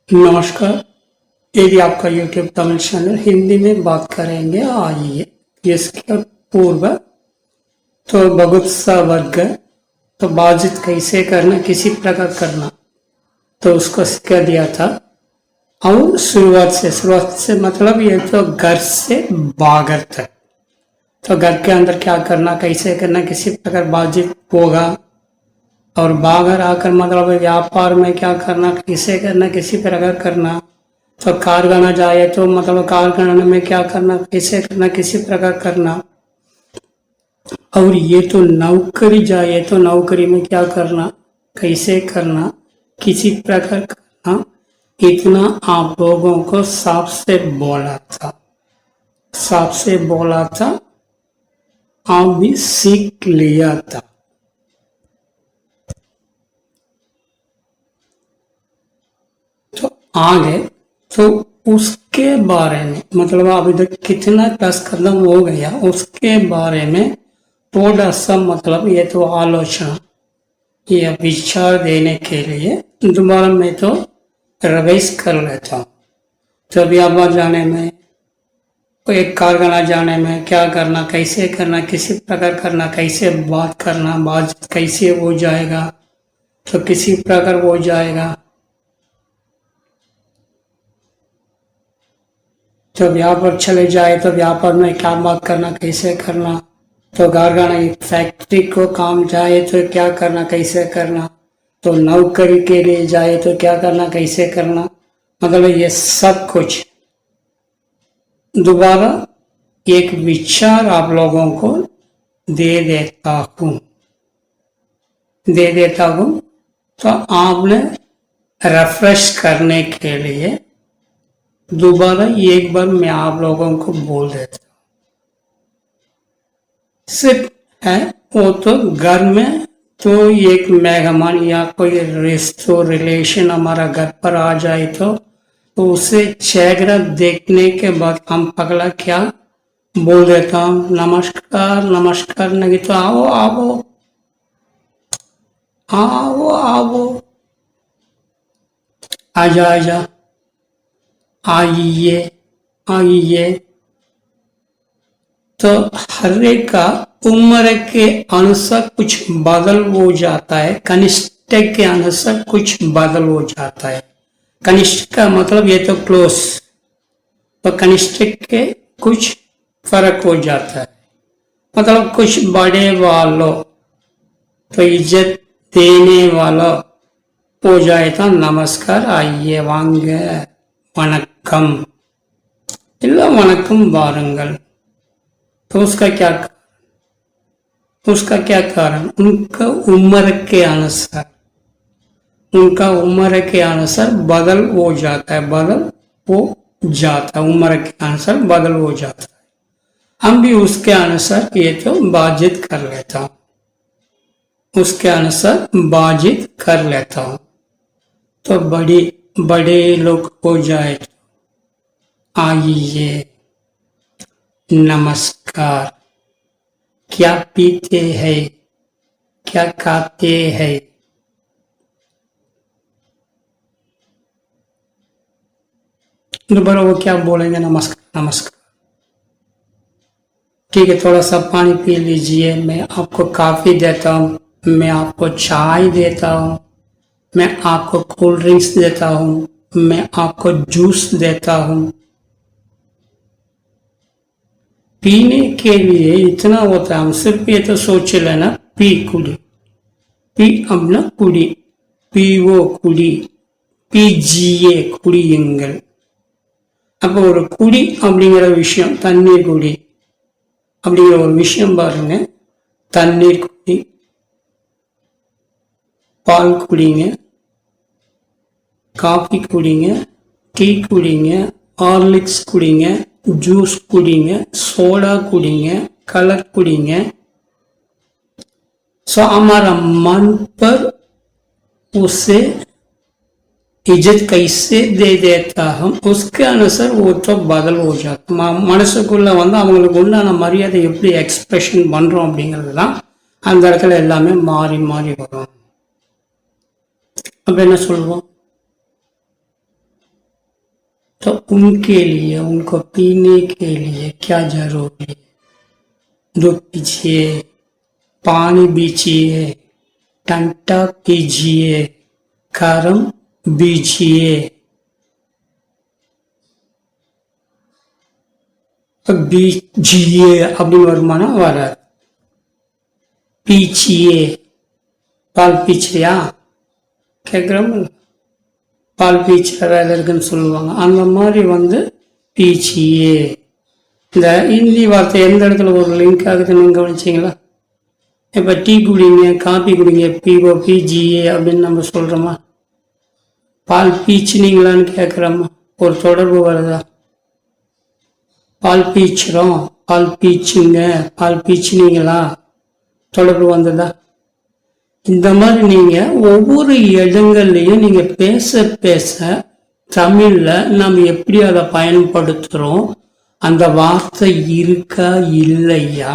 नमस्कार। यदि आपका YouTube तमिल चैनल हिंदी में बात करेंगे आइए। इसके पूर्व तो बहुत सा वर्ग तो बाजित कैसे करना किसी प्रकार करना तो उसको सिखा दिया था। और शुरुआत से मतलब ये तो घर से बाहर तक तो घर के अंदर क्या करना कैसे करना किसी प्रकार बाजित होगा। और बाहर आकर मतलब व्यापार में क्या करना किसे करना किसी प्रकार करना। तो कारखाना जाए तो मतलब कारखाने में क्या करना कैसे करना किसी प्रकार करना। और ये तो नौकरी जाए तो नौकरी में क्या करना कैसे करना किसी प्रकार करना। इतना आप लोगों को साफ से बोला था आप भी सीख लिया था। तो आगे तो उसके बारे में मतलब अभी तक कितना क्लास खत्म हो गया उसके बारे में थोड़ा सा मतलब ये तो आलोचना ये विचार देने के लिए दोबारा मैं तो रिवाइज कर लेता हूँ। तो व्यापार जाने में एक कारखाना जाने में क्या करना कैसे करना किसी प्रकार करना कैसे बात करना बात कैसे हो जाएगा तो किसी प्रकार हो जाएगा। तो व्यापार चले जाए तो व्यापार में क्या बात करना कैसे करना। तो कारखाना एक फैक्ट्री को काम जाए तो क्या करना कैसे करना। तो नौकरी के लिए जाए तो क्या करना कैसे करना। मतलब ये सब कुछ दोबारा एक विचार आप लोगों को दे देता हूँ। तो आपने रिफ्रेश करने के लिए दोबारा एक बार मैं आप लोगों को बोल देता हूँ। सिर्फ है वो तो घर में तो एक मेहमान या कोई रिश्तो रिलेशन हमारा घर पर आ जाए तो उसे चेहरा देखने के बाद हम पगला क्या बोल देता हूँ नमस्कार नमस्कार नहीं तो आओ आओ आओ आओ आजा आजा आइए आइए। तो हर एक का उम्र के अनुसार कुछ बदल हो जाता है कनिष्ठ के अनुसार कुछ बदल हो जाता है। कनिष्ठ का मतलब ये तो क्लोज तो कनिष्ठ के कुछ फर्क हो जाता है। मतलब कुछ बड़े वालों तो इज्जत देने वाला हो जाए तो नमस्कार आइए वांग वनक्कम इल्ला वनक्कम वारुंगल। तो उसका क्या कारण उनका उम्र के अनुसार बदल हो जाता है उम्र के अनुसार बदल हो जाता है। हम भी उसके अनुसार ये तो बाजित कर लेता हूँ उसके अनुसार बाजित कर लेता हूँ। तो बड़े लोग हो जाए तो आइए नमस्कार क्या पीते हैं क्या खाते हैं। दोबारा वो क्या बोलेंगे नमस्कार नमस्कार। ठीक है थोड़ा सा पानी पी लीजिए मैं आपको कॉफी देता हूँ मैं आपको चाय देता हूँ मैं आपको कोल्ड ड्रिंक्स देता हूँ मैं आपको जूस देता हूँ। पीने के लिए इतना होता है हम सिर्फ ये तो सोच लेना पी कुड़ी पी अपना कुड़ी पीवो कुड़ी पीजिए குடியுங்கள்। அப்போ ஒரு குடி அப்படிங்கிற விஷயம் தண்ணீர் குடி அப்படிங்கிற ஒரு விஷயம் பாருங்க। தண்ணீர் குடி பால் குடிங்க காஃபி குடிங்க டீ குடிங்க ஹார்லிக்ஸ் குடிங்க जूस कुड़ींगे सोडा कुड़ींगे कलर कुड़ींगे। सो हमारा मन पर उसे इज्जत कैसे दे देता हम उसके अनुसार वो तो बदल हो जाता मनसुकुள்ள வந்து அவங்களுக்கு உண்டான மரியாதை எப்படி எக்ஸ்பிரஷன் பண்றோம் அப்படிங்கிறது தான் அந்த இடத்துல எல்லாமே மாறி மாறி வரும்। அப்ப என்ன சொல்வோம் उनके लिए, उनको पीने के लिए क्या जरूरी है? दूध पीजिए, पानी बीजिए, टंटा कीजिए, गरम बीजिए, बीजिए அப்படின்னு வருமானம் வராது. பீச்சியே, பால் பீச்சியா கேட்குறோம், பால் பீச்சில் வேலை இருக்குன்னு சொல்லுவாங்க. அந்த மாதிரி பீச்சியே. இந்த ஹிந்தி வார்த்தை எந்த இடத்துல ஒரு லிங்க் ஆகுதுன்னு கவனிச்சிங்களா? இப்போ டீ குடிங்க, காபி குடிங்க, பிஓ பிஜிஏ அப்படின்னு நம்ம சொல்கிறோமா? பால் பீச்சினீங்களான்னு கேட்குறோமா? ஒரு தொடர்பு வருதா? பால் பீச்சுறோம், பால் பீச்சுங்க, பால் பீச்சினீங்களா, தொடர்பு வந்ததா? இந்த மாதிரி நீங்கள் ஒவ்வொரு இடங்கள்லையும் நீங்கள் பேச பேச தமிழில் நம்ம எப்படி அதை பயன்படுத்துகிறோம், அந்த வார்த்தை இருக்கா இல்லையா,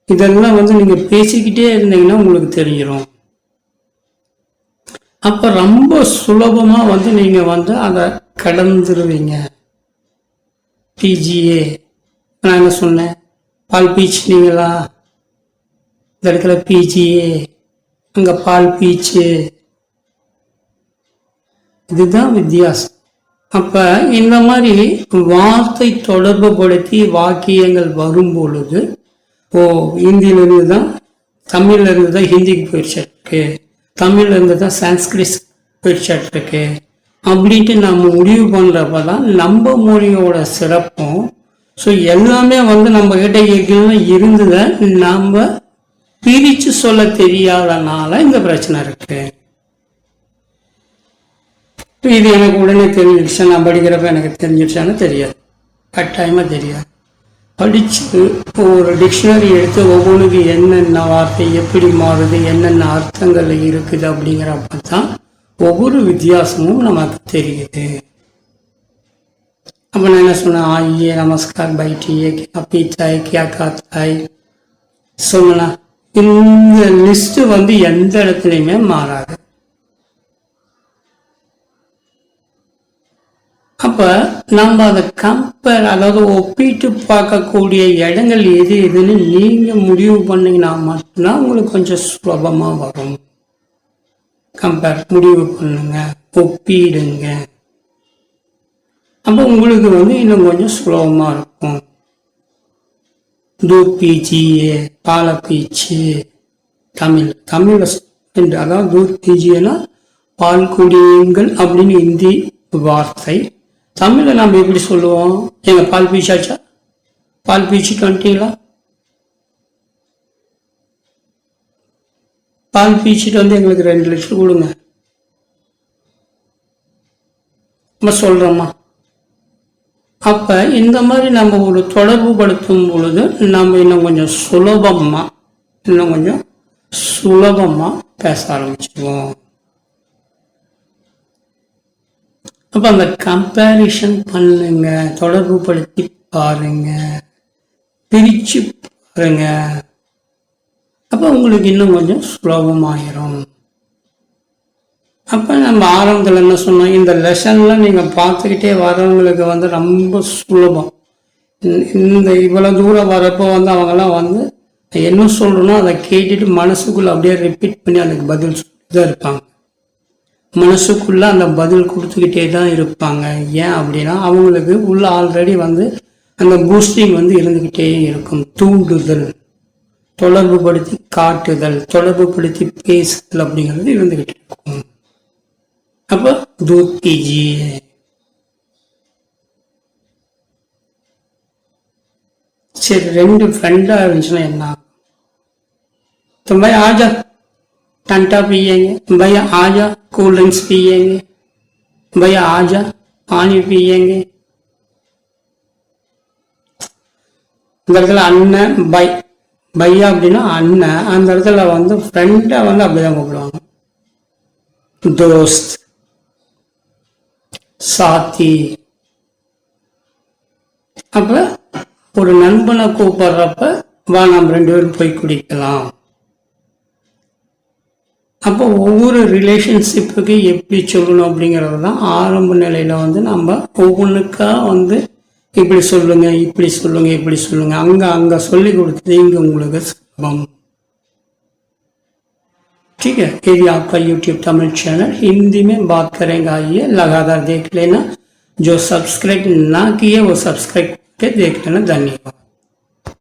இதெல்லாம் நீங்கள் பேசிக்கிட்டே இருந்தீங்கன்னா உங்களுக்கு தெரிஞ்சிடும். அப்போ ரொம்ப சுலபமாக நீங்கள் அதை கடந்துருவீங்க. பிஜிஏ, நான் என்ன சொன்னேன்? பால் பீச்சினீங்களா, இந்த இடத்துல பிஜிஏ, அங்கே பால் பீச்சு. இதுதான் வித்தியாசம். அப்போ இந்த மாதிரி வார்த்தை தொடர்பு படுத்தி வாக்கியங்கள் வரும் பொழுது, ஹிந்தியிலிருந்து தான் தமிழ்லேருந்து தான் ஹிந்திக்கு போயிடுச்சிருக்கு, தமிழ்லேருந்து தான் சான்ஸ்கிரிட் போயிடுச்சிருக்கு அப்படின்ட்டு நம்ம முடிவு பண்ணுறப்ப தான் நம்ம மொழியோட சிறப்பும். ஸோ எல்லாமே நம்ம கிட்ட ஏற்கனவே இருந்ததை நம்ம பிரித்து சொல்ல தெரியாதனால இந்த பிரச்சனை இருக்கு. இது எனக்கு உடனே தெரிஞ்சிடுச்சா, நான் படிக்கிறப்ப எனக்கு தெரிஞ்சிடுச்சான்னு தெரியாது, கட்டாயமாக தெரியாது. படித்து ஒரு டிக்ஷனரி எடுத்து ஒவ்வொன்றுக்கு என்னென்ன வார்த்தை எப்படி மாறுது, என்னென்ன அர்த்தங்கள் இருக்குது அப்படிங்கிறப்ப தான் ஒவ்வொரு வித்தியாசமும் நமக்கு தெரியுது. அப்போ நான் என்ன சொன்னேன்? ஆயியே, நமஸ்கார், பைட்டியே, கியா பீத்தாய், கியா காத்தாய் சொல்லலாம். இந்த லிஸ்ட் எந்த இடத்துலையுமே மாறாது. அப்ப நம்ம அதை கம்பேர், அதாவது ஒப்பிட்டு பார்க்கக்கூடிய இடங்கள் எது எதுன்னு நீங்க முடிவு பண்ணீங்கன்னா மட்டும்தான் உங்களுக்கு கொஞ்சம் சுலபமா வரும். கம்பேர் முடிவு பண்ணுங்க, ஒப்பிடுங்க. அப்போ உங்களுக்கு இன்னும் கொஞ்சம் சுலபமா இருக்கும். दूध पीजिए, பால பீச்சு, தமிழ்ல அதாவது दूध पीजिएனா பால் குடியுங்கள் அப்படின்னு ஹிந்தி வார்த்தை. தமிழ்ல நம்ம எப்படி சொல்லுவோம்? எங்க பால் பீச்சாச்சா, பால் பீச்சுட்டு வந்துட்டீங்களா, பால் பீச்சுட்டு எங்களுக்கு 2 லிட்டர் கொடுங்க நம்ம சொல்றோமா? அப்ப இந்த மாதிரி நம்ம ஒரு தொடர்பு படுத்தும் பொழுது நம்ம இன்னும் கொஞ்சம் சுலபமா பேச ஆரம்பிச்சிடுவோம். அப்ப அந்த கம்பேரிஷன் பண்ணுங்க, தொடர்பு படுத்தி பாருங்க, பிரிச்சு பாருங்க. அப்ப உங்களுக்கு இன்னும் கொஞ்சம் சுலபமாயிரும். அப்ப நம்ம ஆரம்பத்தில் என்ன சொன்னோம்? இந்த லெசன்லாம் நீங்க பார்த்துக்கிட்டே வரவங்களுக்கு ரொம்ப சுலபம். இந்த இவ்வளவு தூரம் வரப்போ அவங்கெல்லாம் என்ன சொல்றோம்னா அதை கேட்டுட்டு மனசுக்குள்ள அப்படியே ரிப்பீட் பண்ணி அதுக்கு பதில் சொல்லிதான் இருப்பாங்க. மனசுக்குள்ள அந்த பதில் கொடுத்துக்கிட்டே தான் இருப்பாங்க. ஏன் அப்படின்னா அவங்களுக்கு உள்ள ஆல்ரெடி அந்த பூஸ்டிங் இருந்துகிட்டே இருக்கும். தூண்டுதல், தொடர்பு படுத்தி காட்டுதல், தொடர்பு படுத்தி பேசுதல் அப்படிங்கிறது இருந்துகிட்டே இருக்கும். அப்ப दूध पीजिए, சரி 2 ஃப்ரெண்டா இருந்துச்சுன்னா என்ன? तो भाई आजा टंटा पियेंगे, भैया आजा कोल्ड ड्रिंक्स पियेंगे, भैया आजा पानी पियेंगे. இந்த இடத்துல அண்ணன் பையா அப்படின்னா அண்ணன், அந்த இடத்துல ஃப்ரெண்டா அப்படிதான் கூப்பிடுவாங்க. दोस्त, சாத்தி. அப்ப ஒரு நண்பனை கூப்பிடுறப்ப வா நம்ம 2 பேரும் போய் குடிக்கலாம். அப்போ ஒவ்வொரு ரிலேஷன்ஷிப்புக்கு எப்படி சொல்லணும் அப்படிங்கிறது தான் ஆரம்ப நிலையில் வந்து நம்ம ஒவ்வொன்றுக்கா வந்து இப்படி சொல்லுங்க இப்படி சொல்லுங்க இப்படி சொல்லுங்க அங்கே சொல்லி கொடுத்தது இங்கே உங்களுக்கு சுலபம். ठीक है, ये आपका YouTube तमिल चैनल हिंदी में बात करेंगे, आइए लगातार देख लेना. जो सब्सक्राइब ना किए वो सब्सक्राइब करके देख लेना. धन्यवाद.